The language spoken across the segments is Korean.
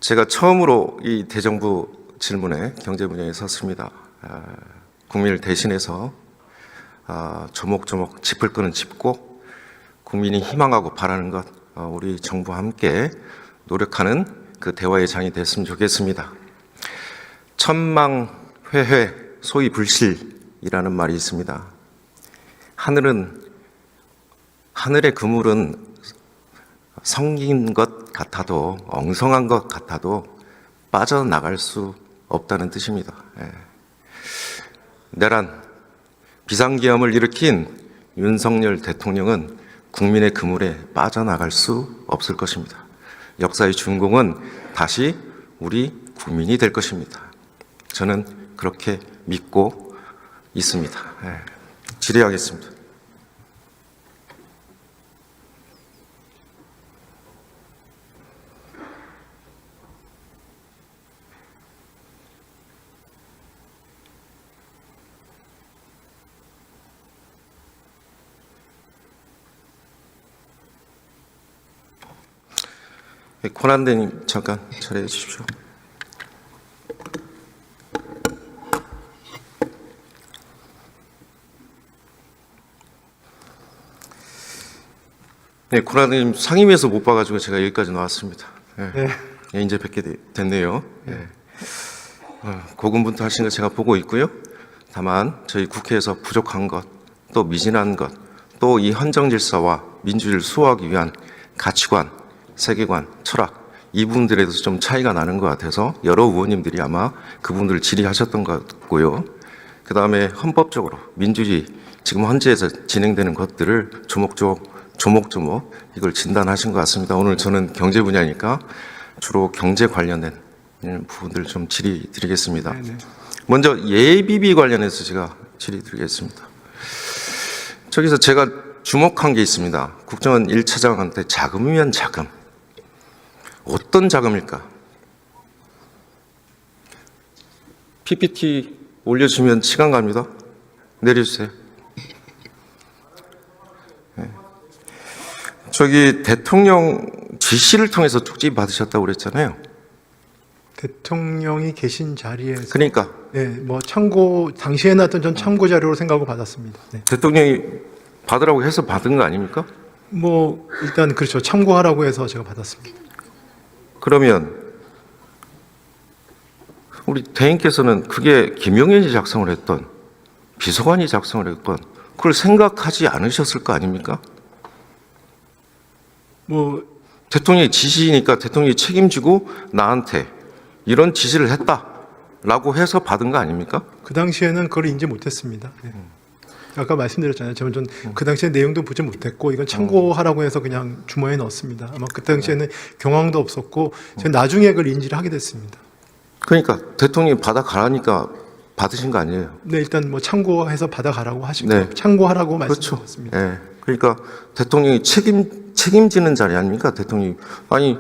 제가 처음으로 이 대정부 질문에 경제 분야에 섰습니다. 국민을 대신해서 조목조목 짚을 거는 짚고 국민이 희망하고 바라는 것 우리 정부와 함께 노력하는 그 대화의 장이 됐으면 좋겠습니다. 천망회회 소위 불실이라는 말이 있습니다. 하늘의 그물은 성긴 것 같아도 엉성한 것 같아도 빠져나갈 수 없다는 뜻입니다. 내란 비상계엄을 일으킨 윤석열 대통령은 국민의 그물에 빠져나갈 수 없을 것입니다. 역사의 주인공은 다시 우리 국민이 될 것입니다. 저는 그렇게 믿고 있습니다. 질의하겠습니다. 권한대님 잠깐 자리해 주십시오. 네, 권한대님 상임위에서 못 봐가지고 제가 여기까지 나왔습니다. 네. 이제 뵙게 됐네요. 고군분투하신 거 제가 보고 있고요. 다만 저희 국회에서 부족한 것, 또 미진한 것, 또 이 헌정 질서와 민주주의를 수호하기 위한 가치관, 세계관, 철학 이 부분들에도 좀 차이가 나는 것 같아서 여러 의원님들이 아마 그 부분들을 질의하셨던 것 같고요. 그 다음에 헌법적으로 민주주의 지금 헌재에서 진행되는 것들을 조목조목 이걸 진단하신 것 같습니다. 오늘 저는 경제 분야니까 주로 경제 관련된 부분들 좀 질의 드리겠습니다. 먼저 예비비 관련해서 제가 질의 드리겠습니다. 저기서 제가 주목한 게 있습니다. 국정원 1차장한테 자금이면 자금. 어떤 자금일까? PPT 올려주시면 시간 갑니다. 내려주세요. 저기 대통령 지시를 통해서 쪽지 받으셨다고 그랬잖아요. 대통령이 계신 자리에서 그러니까 뭐 참고 당시에 나왔던 전 참고 자료로 생각하고 받았습니다. 대통령이 받으라고 해서 받은 거 아닙니까? 뭐 일단 그렇죠. 참고하라고 해서 제가 받았습니다. 그러면 우리 대행께서는 그게 김용현이 작성을 했던 비서관이 작성을 했던 그걸 생각하지 않으셨을 거 아닙니까? 뭐 대통령의 지시니까 대통령이 책임지고 나한테 이런 지시를 했다라고 해서 받은 거 아닙니까? 그 당시에는 그걸 인지 못했습니다. 아까 말씀드렸잖아요. 저는 그 당시에 내용도 보지 못했고 이건 참고하라고 해서 그냥 주머니에 넣었습니다. 아마 그 당시에는 경황도 없었고 제가 나중에 그걸 인지를 하게 됐습니다. 그러니까 대통령이 받아가라니까 받으신 거 아니에요? 네, 일단 뭐 참고해서 받아가라고 하시고 네. 참고하라고 그렇죠. 말씀드렸습니다. 네. 그러니까 대통령이 책임지는 자리 아닙니까? 대통령이 아니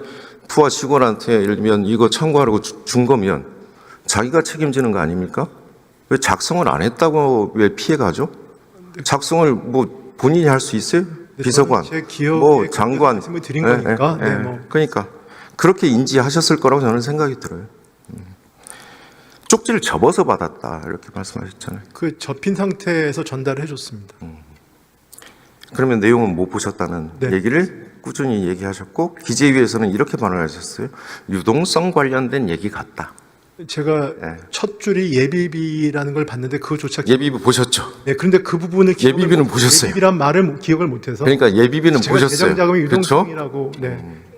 부하 직원한테 예를 들면 이거 참고하라고 준 거면 자기가 책임지는 거 아닙니까? 왜 작성을 안 했다고 왜 피해가죠? 작성을 뭐 본인이 할 수 있어요? 비서관, 제 기억에 뭐 장관, 말씀을 드린 거니까. 뭐. 그러니까 그렇게 인지하셨을 거라고 저는 생각이 들어요. 쪽지를 접어서 받았다 이렇게 말씀하셨잖아요. 그 접힌 상태에서 전달을 해줬습니다. 그러면 내용은 못 보셨다는 네. 얘기를 꾸준히 얘기하셨고 기재위에서는 이렇게 발언하셨어요. 유동성 관련된 얘기 같다. 제가 첫 줄이 예비비라는 걸 봤는데 그거조차 예비비 보셨죠? 네, 그런데 그 부분을 예비비는 보셨어요. 예비비란 말을 기억을 못해서 그러니까 예비비는 제가 보셨어요. 대장자금의 그렇죠? 유동성이라고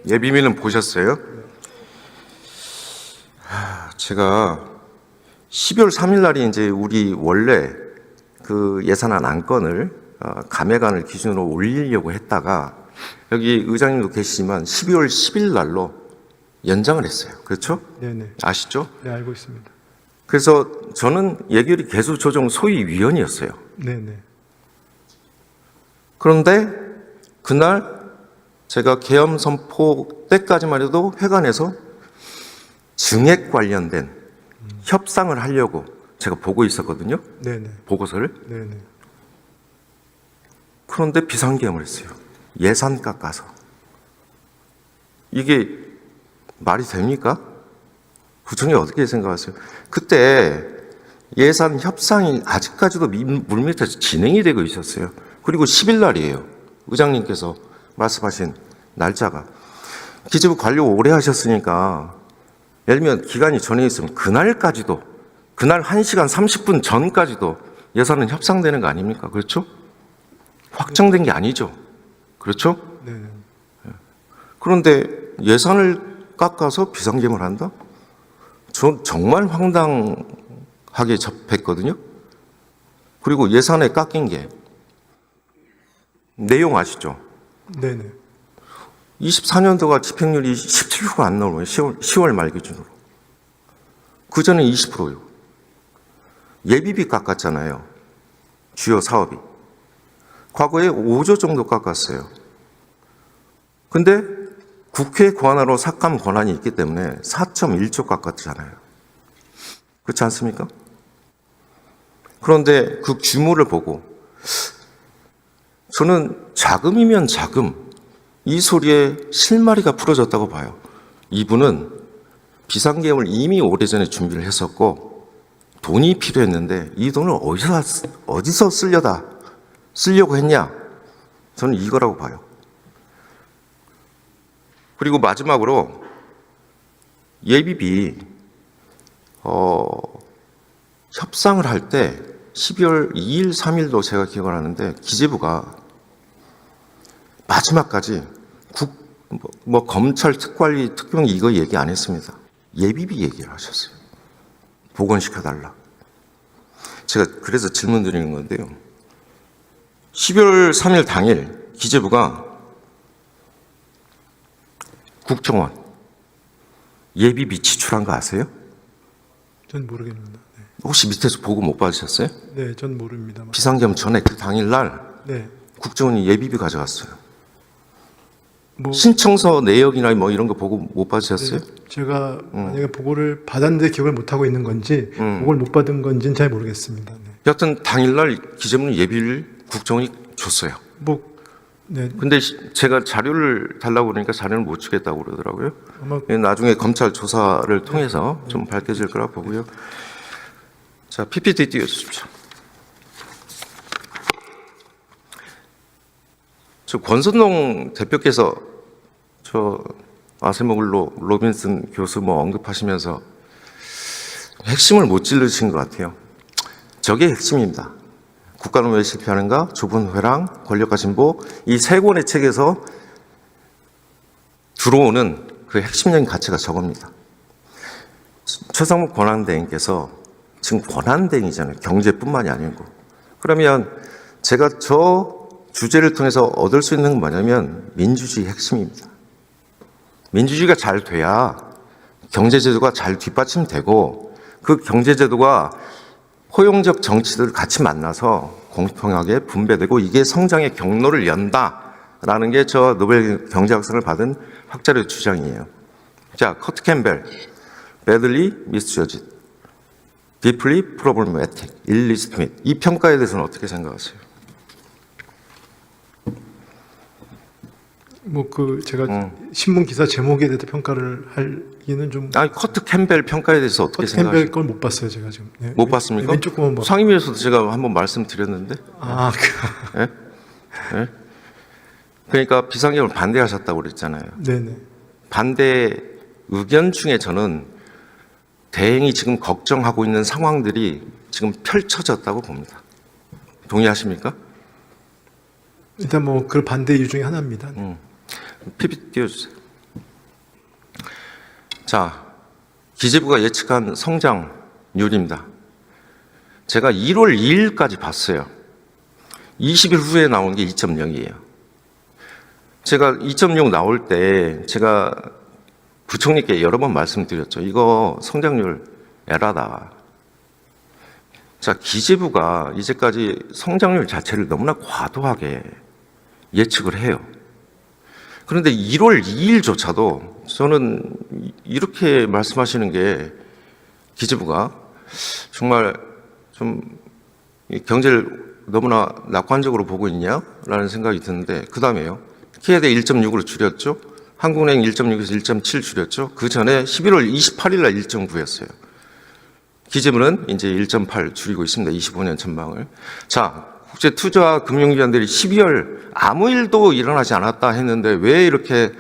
예비비는 보셨어요? 제가 12월 3일 날이 이제 우리 원래 그 예산안 안건을 감액안을 기준으로 올리려고 했다가 여기 의장님도 계시지만 12월 10일 날로 연장을 했어요. 그렇죠? 네네. 아시죠? 네, 알고 있습니다. 그래서 저는 예결위 개수조정 소위위원이었어요. 네네. 그런데 그날 제가 계엄 선포 때까지만 해도 회관에서 증액 관련된 협상을 하려고 제가 보고 있었거든요. 네네. 보고서를. 네네. 그런데 비상계엄을 했어요. 예산 깎아서. 이게 말이 됩니까? 부총리 어떻게 생각하세요? 그때 예산 협상이 아직까지도 물밑에서 진행이 되고 있었어요. 그리고 10일 날이에요. 의장님께서 말씀하신 날짜가. 기재부 관료 오래 하셨으니까 예를 들면 기간이 전에 있으면 그날까지도, 그날 1시간 30분 전까지도 예산은 협상되는 거 아닙니까? 그렇죠? 확정된 게 아니죠. 그렇죠? 네. 그런데 예산을 깎아서 비상계엄을 한다? 전 정말 황당하게 접했거든요. 그리고 예산에 깎인 게 내용 아시죠? 네네. 24년도가 집행률이 17%가 안 나오는 거예요. 10월 말 기준으로. 그전에 20%요. 예비비 깎았잖아요. 주요 사업이. 과거에 5조 정도 깎았어요. 근데 국회 권한으로 삭감 권한이 있기 때문에 4.1조 깎았잖아요. 그렇지 않습니까? 그런데 그 규모를 보고 저는 자금이면 자금, 이 소리에 실마리가 풀어졌다고 봐요. 이분은 비상계엄을 이미 오래전에 준비를 했었고 돈이 필요했는데 이 돈을 어디서 쓰려고 했냐? 저는 이거라고 봐요. 그리고 마지막으로 예비비 협상을 할 때 12월 2일, 3일도 제가 기억을 하는데 기재부가 마지막까지 검찰 특관리 특경 이거 얘기 안 했습니다. 예비비 얘기를 하셨어요. 복원시켜달라. 제가 그래서 질문 드리는 건데요. 12월 3일 당일 기재부가 국정원 예비비 지출한 거 아세요? 전 모르겠습니다. 네. 혹시 밑에서 보고 못 받으셨어요? 네, 전 모릅니다. 비상계엄 전에 그 당일날 네. 국정원이 예비비 가져갔어요. 뭐 신청서 내역이나 뭐 이런 거 보고 못 받으셨어요? 네, 제가 만약에 보고를 받았는데 기억을 못 하고 있는 건지 보고를 못 받은 건지는 잘 모르겠습니다. 네. 여튼 당일날 기재부는 예비를 국정원이 줬어요. 뭐 네. 근데 제가 자료를 달라고 그러니까 자료를 못 주겠다고 그러더라고요. 아마 나중에 검찰 조사를 통해서 좀 밝혀질 거라 보고요. 자, PPT 띄워주십시오. 저 권선동 대표께서 저 아세모글로 로빈슨 교수 뭐 언급하시면서 핵심을 못 찔러주신 것 같아요. 저게 핵심입니다. 국가는 왜 실패하는가? 좁은 회랑, 권력과 진보, 이 세 권의 책에서 들어오는 그 핵심적인 가치가 저겁니다. 최상목 권한대행께서 지금 권한대행이잖아요. 경제뿐만이 아니고. 그러면 제가 저 주제를 통해서 얻을 수 있는 건 뭐냐면 민주주의 핵심입니다. 민주주의가 잘 돼야 경제제도가 잘 뒷받침되고 그 경제제도가 포용적 정치들 같이 만나서 공평하게 분배되고 이게 성장의 경로를 연다라는 게 저 노벨 경제학상을 받은 학자의 주장이에요. 자, 커트 캠벨, badly misjudged, deeply problematic, illegitimate. 이 평가에 대해서는 어떻게 생각하세요? 뭐 그 제가 신문 기사 제목에 대해서 평가를 하기는 좀 아니, 커트 캠벨 평가에 대해서 어떻게 커트 캠벨 생각하세요? 걸 못 봤어요 제가 지금. 네. 못 봤습니까? 왼쪽 부분 뭐. 상임위에서도 제가 한번 말씀드렸는데. 아, 그러니까 비상계엄을 반대하셨다고 그랬잖아요. 네네. 반대 의견 중에 저는 대행이 지금 걱정하고 있는 상황들이 지금 펼쳐졌다고 봅니다. 동의하십니까? 일단 뭐 그 반대 이유 중에 하나입니다. PPT 띄워주세요. 자, 기재부가 예측한 성장률입니다. 제가 1월 2일까지 봤어요. 20일 후에 나온 게 2.0이에요. 제가 2.0 나올 때 제가 부총리께 여러 번 말씀드렸죠. 이거 성장률 에라다. 자, 기재부가 이제까지 성장률 자체를 너무나 과도하게 예측을 해요. 그런데 1월 2일조차도 저는 이렇게 말씀하시는 게 기재부가 정말 좀 경제를 너무나 낙관적으로 보고 있냐라는 생각이 드는데 그 다음에요. 키에대 1.6으로 줄였죠. 한국은행 1.6에서 1.7 줄였죠. 그 전에 11월 28일 날 1.9였어요. 기재부는 이제 1.8 줄이고 있습니다. 25년 전망을. 자, 국제 투자 금융기관들이 12월 아무 일도 일어나지 않았다 했는데 왜 이렇게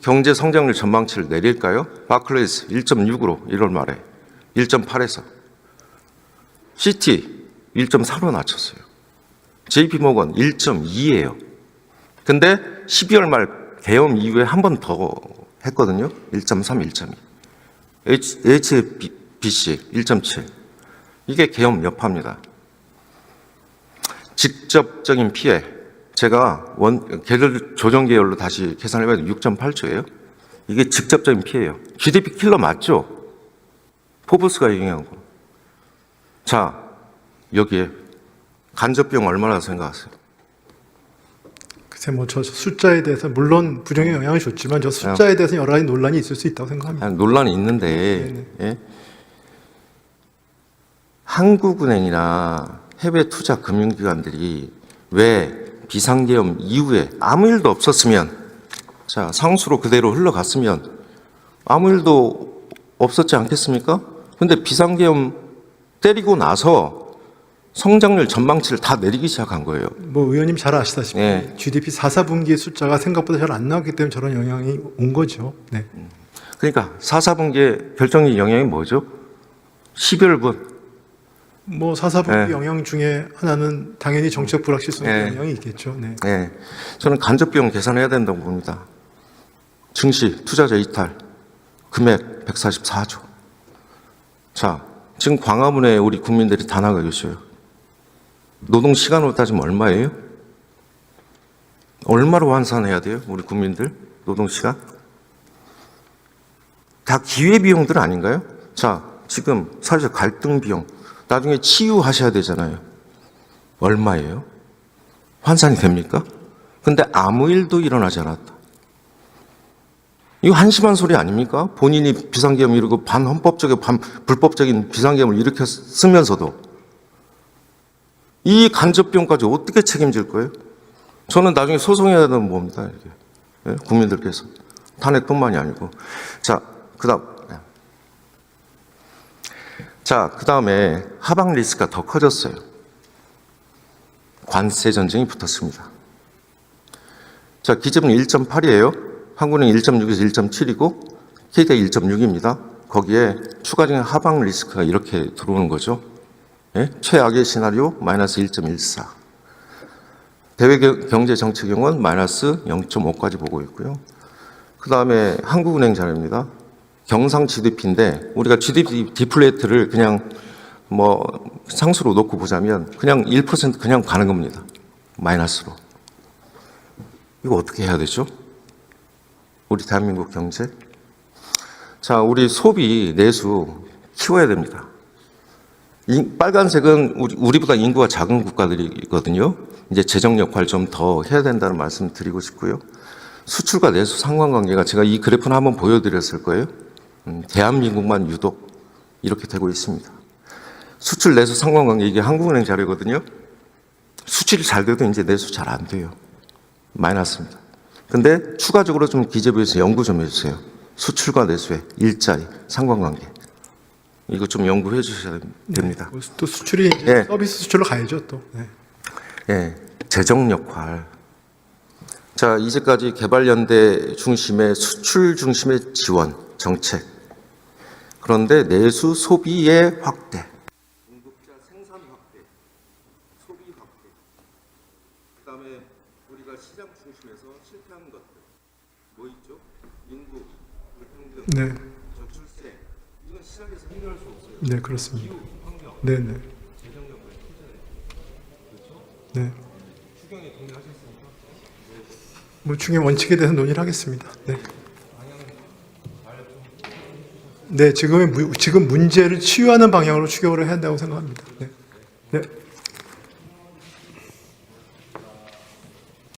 경제 성장률 전망치를 내릴까요? 바클레이스 1.6으로 1월 말에 1.8에서 시티 1.4로 낮췄어요. JP 모건 1.2예요. 근데 12월 말 계엄 이후에 한 번 더 했거든요. 1.3, 1.2. HSBC 1.7. 이게 계엄 여파입니다. 직접적인 피해. 제가 계절 조정 계열로 다시 계산해봐도 6.8조예요. 이게 직접적인 피해예요. GDP 킬러 맞죠? 포브스가 얘기한 거. 자, 여기에 간접비용 얼마나 생각하세요? 글쎄 뭐 저 숫자에 대해서 물론 부정의 영향을 줬지만 저 숫자에 대해서 여러 가지 논란이 있을 수 있다고 생각합니다. 논란이 있는데 예? 한국은행이나 해외 투자 금융기관들이 왜 비상계엄 이후에 아무 일도 없었으면, 자 상수로 그대로 흘러갔으면 아무 일도 없었지 않겠습니까? 근데 비상계엄 때리고 나서 성장률 전망치를 다 내리기 시작한 거예요. 뭐 의원님 잘 아시다시피 네. GDP 4, 4분기 숫자가 생각보다 잘 안 나왔기 때문에 저런 영향이 온 거죠. 네. 그러니까 4, 4분기의 결정적인 영향이 뭐죠? 12월분. 뭐 4, 4분기 네. 영향 중에 하나는 당연히 정책 불확실성의 네. 영향이 있겠죠. 네. 네. 저는 간접비용 계산해야 된다고 봅니다. 증시, 투자자 이탈, 금액 144조. 자, 지금 광화문에 우리 국민들이 다 나가 계셔요. 노동 시간으로 따지면 얼마예요? 얼마로 환산해야 돼요? 우리 국민들 노동 시간? 다 기회 비용들 아닌가요? 자, 지금 사회적 갈등 비용 나중에 치유하셔야 되잖아요. 얼마예요? 환산이 됩니까? 근데 아무 일도 일어나지 않았다. 이거 한심한 소리 아닙니까? 본인이 비상계엄 이루고 반헌법적이고 반불법적인 비상계엄을 일으켰으면서도 이 간접비용까지 어떻게 책임질 거예요? 저는 나중에 소송해야 되는 겁니다. 이렇게. 예? 국민들께서. 탄핵뿐만이 아니고. 자, 그 다음에 하방 리스크가 더 커졌어요. 관세 전쟁이 붙었습니다. 자, 기재부는 1.8이에요. 한국은행 1.6에서 1.7이고 KDI 1.6입니다. 거기에 추가적인 하방 리스크가 이렇게 들어오는 거죠. 예? 최악의 시나리오 마이너스 1.14. 대외 경제 정책 경우는 마이너스 0.5까지 보고 있고요. 그 다음에 한국은행 자료입니다. 경상 GDP인데 우리가 GDP 디플레이트를 그냥 뭐 상수로 놓고 보자면 그냥 1% 그냥 가는 겁니다. 마이너스로. 이거 어떻게 해야 되죠? 우리 대한민국 경제. 자, 우리 소비 내수 키워야 됩니다. 빨간색은 우리보다 인구가 작은 국가들이거든요. 이제 재정 역할 좀 더 해야 된다는 말씀 드리고 싶고요. 수출과 내수 상관관계가 제가 이 그래프는 한번 보여드렸을 거예요. 대한민국만 유독 이렇게 되고 있습니다. 수출 내수 상관관계 이게 한국은행 자료거든요. 수출이 잘 돼도 이제 내수 잘 안 돼요. 마이너스입니다. 근데 추가적으로 좀 기재부에서 연구 좀 해주세요. 수출과 내수의 일자리 상관관계. 이거 좀 연구해 주셔야 됩니다. 네. 또 수출이 이제 네. 서비스 수출로 가야죠 또. 네. 예, 재정 역할. 자, 이제까지 개발연대 중심의 수출 중심의 지원 정책. 그런데 내수 소비의 확대. 공급자 생산 확대, 소비 확대. 그다음에 우리가 시장 중심에서 실패한 것들. 뭐 있죠? 인구, 불평등, 네. 저출생. 이건 시장에서 해결할 수 없어요. 네, 그렇습니다. 기후, 환경, 네, 네. 재정 역할 투자에. 그렇죠? 네. 추경에 동의하셨습니까? 뭐 중요한 원칙에 대해서 논의를 하겠습니다. 네. 네, 지금 문제를 치유하는 방향으로 추경을 해야 한다고 생각합니다. 네. 네.